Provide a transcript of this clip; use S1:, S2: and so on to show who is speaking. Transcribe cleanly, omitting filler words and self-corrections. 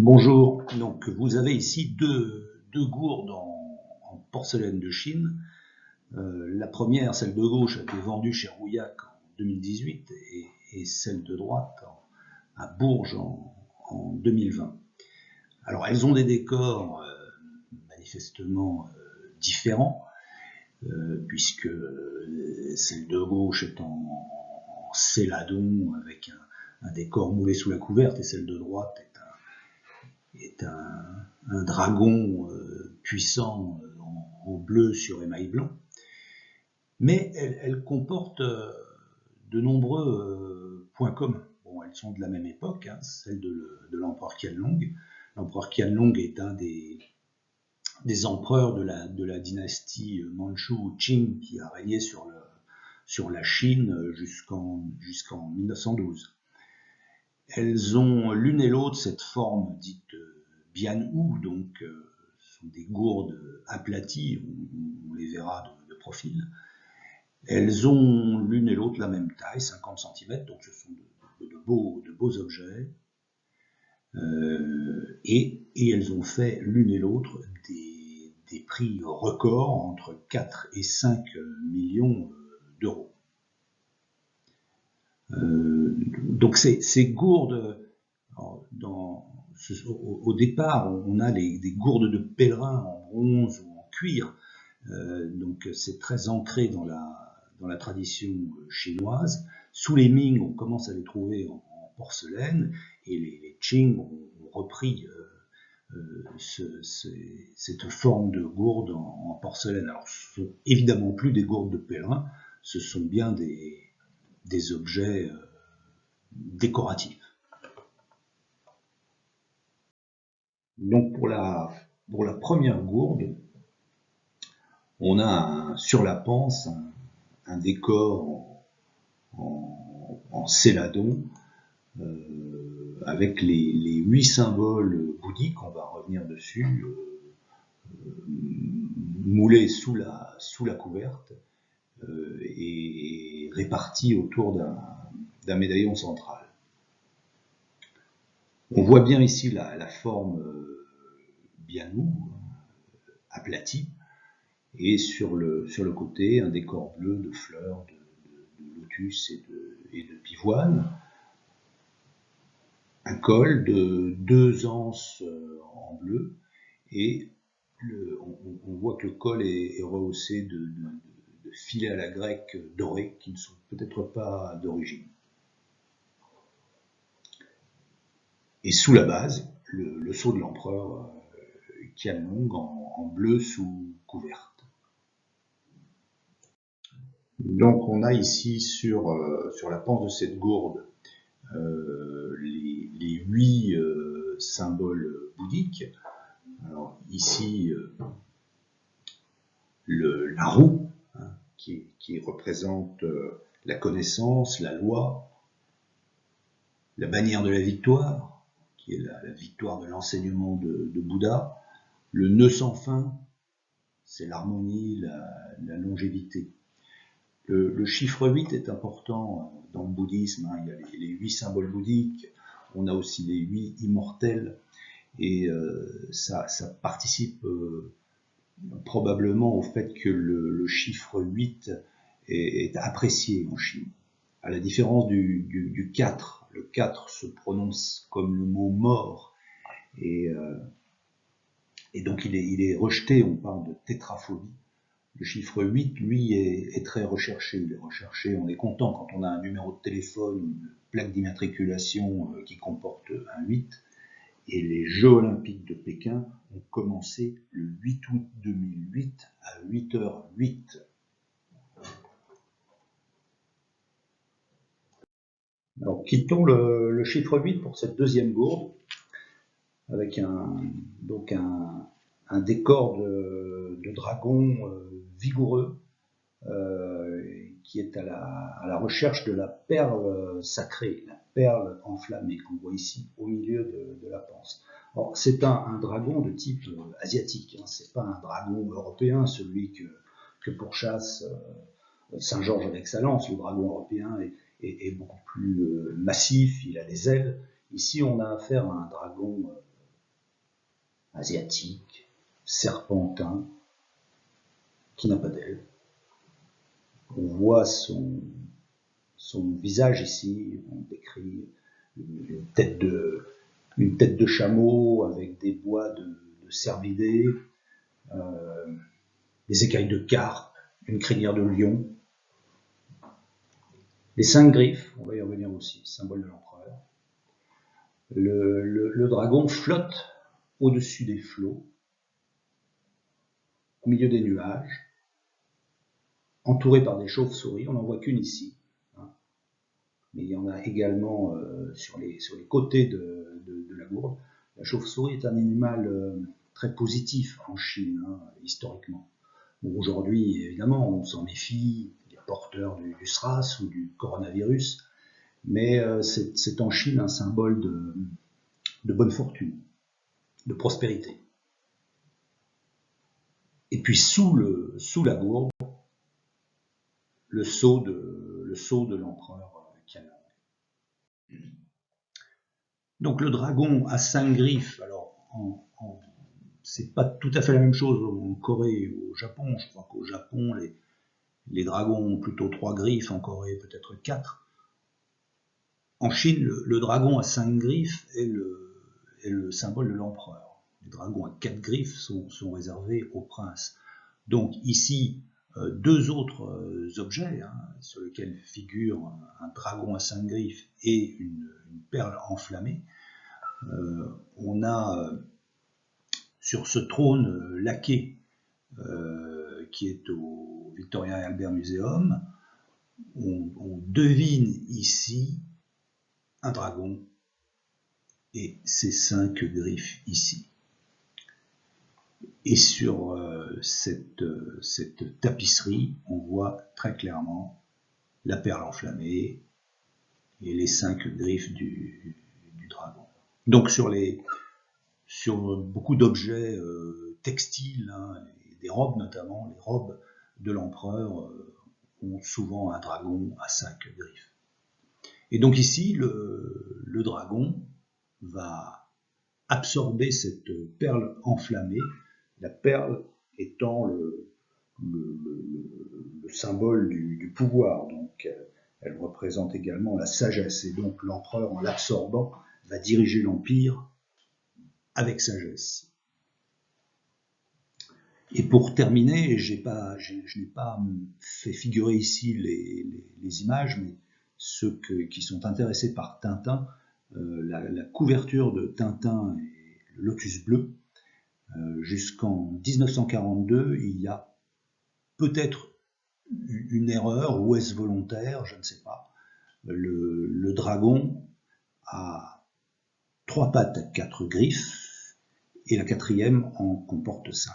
S1: Bonjour, donc vous avez ici deux gourdes en porcelaine de Chine. La première, celle de gauche, a été vendue chez Rouillac en 2018 et celle de droite à Bourges en 2020. Alors elles ont des décors manifestement différents, puisque celle de gauche est en céladon avec un décor moulé sous la couverte, et celle de droite est un dragon puissant en bleu sur émail blanc. Mais elle comporte de nombreux points communs. Bon, elles sont de la même époque, hein, celle de l'empereur Qianlong. L'empereur Qianlong est un des empereurs de la dynastie Manchu Qing qui a régné sur la Chine jusqu'en 1912. Elles ont l'une et l'autre cette forme dite bianhu, donc sont des gourdes aplaties, on les verra de profil. Elles ont l'une et l'autre la même taille, 50 cm, donc ce sont de beaux objets. Et elles ont fait l'une et l'autre des prix records, entre 4 et 5 millions d'euros. Donc ces gourdes, au départ, on a des gourdes de pèlerins en bronze ou en cuir, donc c'est très ancré dans la tradition chinoise. Sous les Ming, on commence à les trouver en porcelaine, et les Qing ont repris cette forme de gourde en porcelaine. Alors ce ne sont évidemment plus des gourdes de pèlerins, ce sont bien des objets décoratifs. Donc pour la première gourde, on a sur la panse un décor en céladon avec les 8 symboles bouddhiques, on va revenir dessus, moulés sous la couverte et répartis autour d'un médaillon central. On voit bien ici la forme bianhu, aplatie, et sur le côté un décor bleu de fleurs, de lotus et de pivoine, un col de 2 anses en bleu, et on voit que le col est rehaussé de filets à la grecque dorés qui ne sont peut-être pas d'origine. Et sous la base, le sceau de l'empereur Qianlong en bleu sous couverte. Donc on a ici sur la panse de cette gourde les 8 symboles bouddhiques. Alors ici la roue, hein, qui représente la connaissance, la loi, la bannière de la victoire, qui est la victoire de l'enseignement de Bouddha, le nœud sans fin, c'est l'harmonie, la longévité. Le chiffre 8 est important dans le bouddhisme, hein. Il y a les 8 symboles bouddhiques, on a aussi les 8 immortels, et ça participe probablement au fait que le chiffre 8 est apprécié en Chine. À la différence du 4, le 4 se prononce comme le mot mort, et donc il est rejeté, on parle de tétraphobie. Le chiffre 8, lui, est très recherché. Il est recherché, on est content quand on a un numéro de téléphone, une plaque d'immatriculation qui comporte un 8. Et les Jeux Olympiques de Pékin ont commencé le 8 août 2008 à 8h08. Alors, quittons le chiffre 8 pour cette deuxième gourde, avec un décor de dragon vigoureux, qui est à la recherche de la perle sacrée, la perle enflammée qu'on voit ici au milieu de la panse. C'est un dragon de type asiatique, hein, c'est pas un dragon européen, celui que pourchasse Saint Georges avec sa lance. Le dragon européen est beaucoup plus massif, il a des ailes. Ici on a affaire à un dragon asiatique, serpentin, qui n'a pas d'aile. On voit son visage ici, on décrit une tête de chameau avec des bois de cervidés, des écailles de carpe, une crinière de lion. Les 5 griffes, on va y revenir aussi, symbole de l'empereur. Le dragon flotte au-dessus des flots, au milieu des nuages, entouré par des chauves-souris. On n'en voit qu'une ici, hein. Mais il y en a également sur les côtés de la gourde. La chauve-souris est un animal très positif en Chine, hein, historiquement. Bon, aujourd'hui, évidemment, on s'en méfie, les porteurs du SRAS ou du coronavirus, mais c'est en Chine un symbole de bonne fortune, de prospérité. Et puis sous la gourde, le sceau de l'empereur Qianlong. Donc le dragon à 5 griffes, alors c'est pas tout à fait la même chose en Corée ou au Japon. Je crois qu'au Japon, les dragons ont plutôt 3 griffes, en Corée peut-être 4. En Chine, le dragon à 5 griffes est le symbole de l'empereur. Les dragons à 4 griffes sont réservés aux princes. Donc ici, 2 autres objets, hein, sur lesquels figure un dragon à 5 griffes et une perle enflammée. On a sur ce trône laqué qui est au Victoria et Albert Museum, on devine ici un dragon et ses 5 griffes ici. Et sur cette tapisserie, on voit très clairement la perle enflammée et les 5 griffes du dragon. Donc sur beaucoup d'objets textiles, hein, et des robes notamment, les robes de l'empereur ont souvent un dragon à 5 griffes. Et donc ici, le dragon va absorber cette perle enflammée, la perle étant le symbole du pouvoir. Donc elle représente également la sagesse. Et donc l'empereur, en l'absorbant, va diriger l'empire avec sagesse. Et pour terminer, je n'ai pas fait figurer ici les images, mais ceux qui sont intéressés par Tintin, la couverture de Tintin et le lotus bleu, jusqu'en 1942, il y a peut-être une erreur, ou est-ce volontaire, je ne sais pas. Le dragon a 3 pattes à 4 griffes, et la 4e en comporte 5.